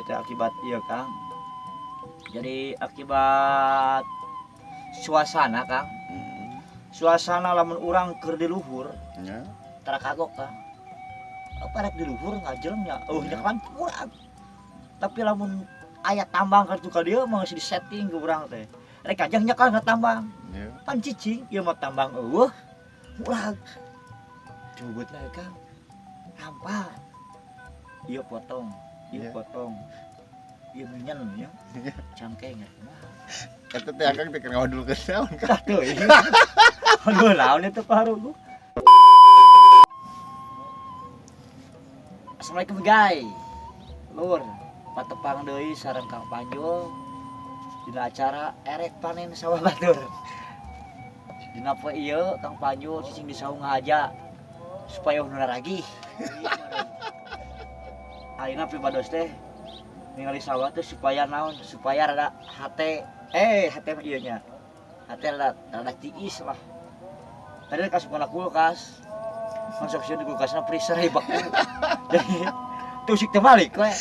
itu akibat iya Kang. Jadi akibat suasana Kang. Suasana lamun urang keur di luhur Ya. tara kagok Kang. Apa rek di luhur ngajelengnya nya kan kurang. Tapi lamun aya tambang kartu ka dieu mah geus di-setting ke urang teh. Rek kajangnya kan tambang. Ya. Pan cicing ieu mah tambang eueuh. Urang. Cubutna Kang. Hampar. Ieu potong, ieu Ya. potong. Ieu minyan ya. Cangkeng ya. Eta teh akang teh keur ngadulkeun naon Kang? Aduh, iya. Aduh, naon itu parugu. Assalamualaikum guys. Lur, patepang deui sareng Kang Panjul dina acara erek panen sawah batur. Dina poe ieu Kang Panjul cicing di saung ngaja supaya ununa ragih. Ayeuna pibados teh ningali sawah teh supaya naon? Supaya rada hate mah ieu nya. Hate rada tiis lah. Tadi kasupna kulkas. Masuk sieun di kulkasna freezer hebat. Jadi tusik teh balik we.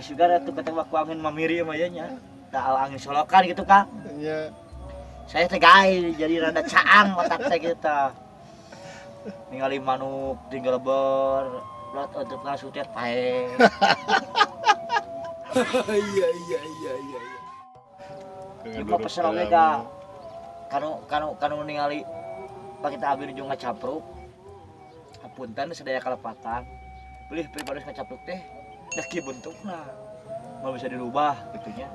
Sugar atuh ketemu ku angin mamiri mah ieu nya. Tah angin solokan gitu Kang. Ya. Saya teh guys jadi rada caang otak teh gitu. Ningali manuk tinggal ber lot untuk ngasutet pae. Iya. Cuma pesen omega kanu ningali pakita abdi jeung ngacapruk. Hapunten sadaya kalepatan. Beuih pribadi ngacapruk teh da kieu bentukna. Mau bisa dirubah gitunya.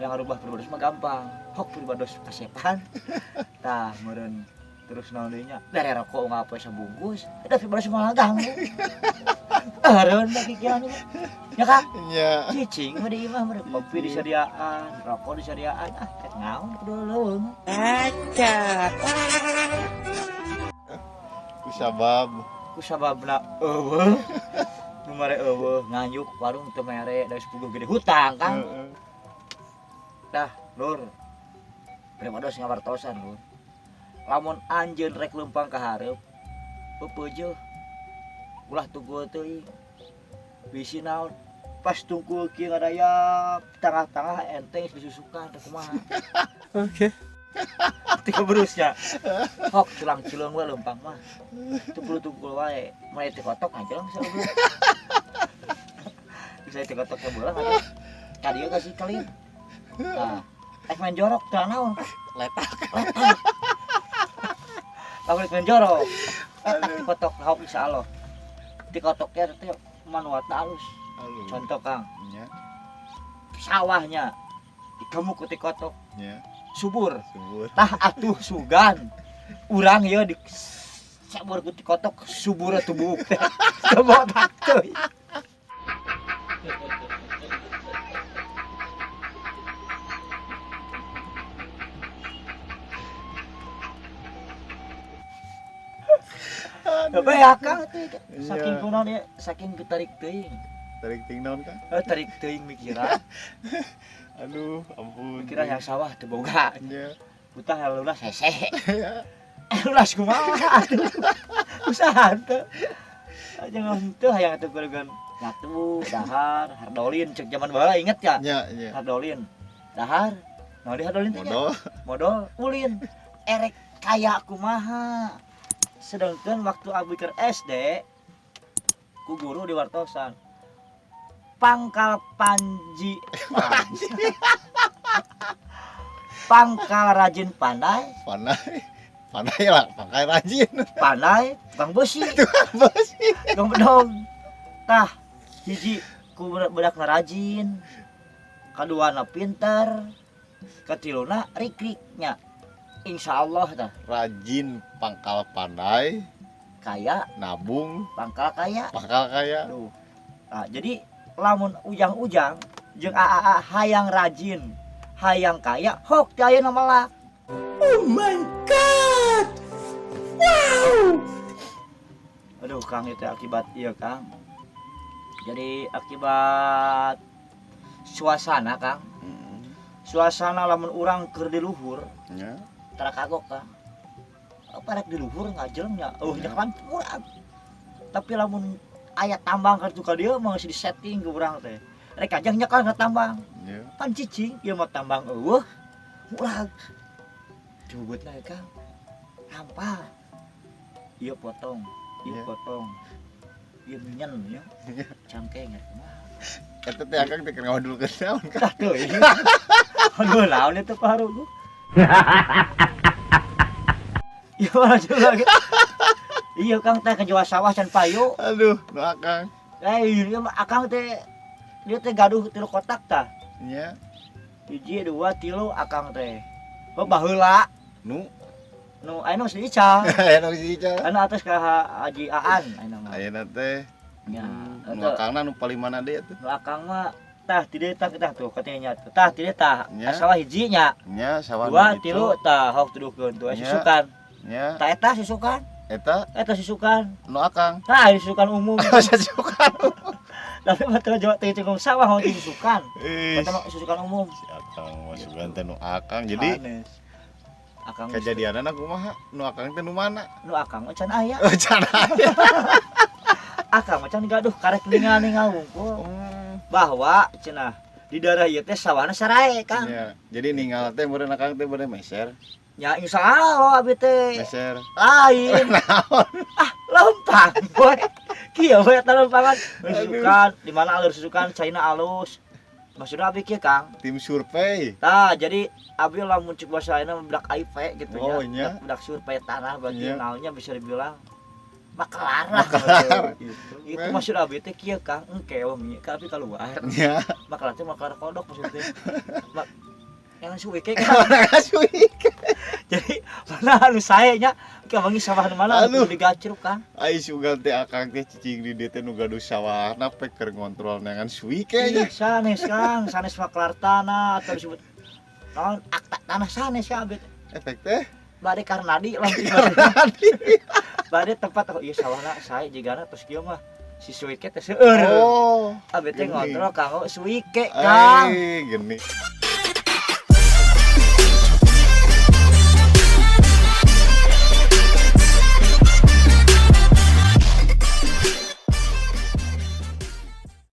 Yang ngarubah pribadi mah gampang. Hok pribadi kasepan. Tah meureun terus naon deui nya. Dari rokok ngapoe sabungkus. Da pribadi mah lagang. Eureun da pikiran ieu. Ya Kang? Ya. Cicing mah di imah mah kopi disediaan, rokok disediaan, ket ngaon kudu leuweung. Ku sababna eueuh. Nu mare eueuh nganyuk warung teu mere da sepuguh gede hutang Kang. Heeh. Dah, Lur. Primados ngawartosan, Lur. Lamun anjeun rek leumpang ka hareup, peupeujeuh. Ulah tunggu teuing. Bisi naon? Pas tungkul kieu ngadaya tengah-tengah enteng disusukan teh kumaha. Oke. Tiga berusnya. Hok cilang-cileung we leumpang mah. Teu perlu tungkul wae. Moe teh kotok ngajelang saeueuh. Bisa teh kotok ke bola aja. Kadieu kasih kelin. Nah, teh main jorok teh naon? Letak. Lamun main jorok. Etak dikotok hok insyaallah. Dikotoknya teh manuatna alus. Contoh Kang, Ya. sawahnya digemuk ku dikotok Ya. subur. Subur. Tah atuh sugan. Urang ieu di sabur ku dikotok subur tubuh teh. Teu botak teuy. Tapi ya Kang teh saking kunaon ieu saking ketarik teuing. Tarik ting naon Kang? Tarik teuing mikiran. Aduh, ampun. Mikiran yang sawah teu boga. Ya. Utang halunas hese. Ya. Lunas kumaha atuh. Usaha teu. Jangan teu hayang atuh kuregan ngatu, dahar, hardolin cek zaman baheula inget ya? Ya, ya. Hardolin. Dahar. Naon di hardolin teh? Modal. Modal ulin. Erek kaya kumaha. Sedangkan waktu abdi keur SD ku guru di wartosan. Pangkal Panji. Pangkal rajin pandai, Pandai lah, pangkai rajin. pandai tukang besi, Besi. tukang bedog. Tah, hiji ku budakna rajin, kaduana pinter, katiluna rik-riknya. Insyaallah tah Rajin, pangkal pandai, kaya, nabung, pangkal kaya. pangkal kaya. Aduh. Nah, jadi lamun ujang-ujang jeung AAA hayang rajin, hayang kaya, hok teh ayeuna melak. Oh my god. Wow. Aduh Kang itu akibat iya Kang. Jadi akibat suasana Kang. Suasana lamun urang keur di luhur, Ya. tara kagok Kang. Apa rek di luhur ngajelengnya nya kan kurang. Tapi lamun aya tambang kartu ka dieu mah geus di-setting ke urang teh. rek kajang nya kan tambang. Ya. Kan cicing ieu mah tambang eueuh. Murah. Cubutna Kang. Ampal. Ieu potong, ieu Iya. potong. Ieu minyen ya. Iya. Cangkeng ya. Eta teh akang teh keur ngadulkeun naon Kang? Tah teuing. Aduh naon itu paru gua. Iya mah lagi. Iya Kang teh kejual sawah can payu. Aduh, nu akang. Iya mah akang teh dia teh gaduh 3 kotak tah. Nya, 1 2 3 akang teh. Oh baheula nu nu anu si Ica. aya nu si Ica. Anu atas ka Haji Aan anu mah. Ayeuna teh Ya, nu eta akangna nu paling mana deui atuh? nu akang mah tah ti dieu tah kita tuh katanya tuh. Tah ti dieu tah Nya. sawah hiji nya. Nya sawah 2 nu 3 tah hok tuduhkeun tuh Nya. sisukan. Nya, Tah eta sisukan. eta Sisukan. nu akang. Tah sisukan umum. Sasukan. Tapi mata Jawa teh cengkong sawah hong sisukan. Ih, Mata sisukan umum. si akang masukan teh nu akang. Jadi Hanes. Akang kejadianana kumaha? Nu akang teh nu mana? nu akang mah can aya. Oh, can aya. Akang mah can gaduh karek ningal wungkul. Oh, Bahwa cenah di daerah ieu teh sawahna sarae Kang. nya. Jadi ninggal teh meureun akang teh bener meser. Ya insyaallah abi teh Meser. lain. Ah, lempang boy. Kieu we eta lempangan. Susukan di mana alur susukan caina alus. Maksudna abi kieu Kang. Tim survei. Tah, jadi abi lamun cek bahasa lainna bedak IP gitu Oh, nya. nya. Bedak survei tanah Nya. bagian naonnya bisa dibilang makelar lah. Gitu. Itu Men. maksud abi teh kieu Kang, engke we tapi keluar. Nya. Makelar teh makelar kodok maksudnya. Yang suwike Kang. Kasuik. Jadi mana anu sae nya kabangi sawah nu mana Aduh. anu digacruk Kang. Ai sugan teh akang teh cicing di dieu teh nu gaduh sawahna pe keur ngontrol neangan suik nya. Ih, sanes Kang, sanes makelar tanah atau disebut naon akta tanah sanes ya abi. Efek teh. Bade Karnadi langsung bade tempat oh ieu sawahna sae jigana terus kieu mah si suike teh seueur. Oh. Abi teh gini. ngontrol kanggo suike Kang. Ai, geni.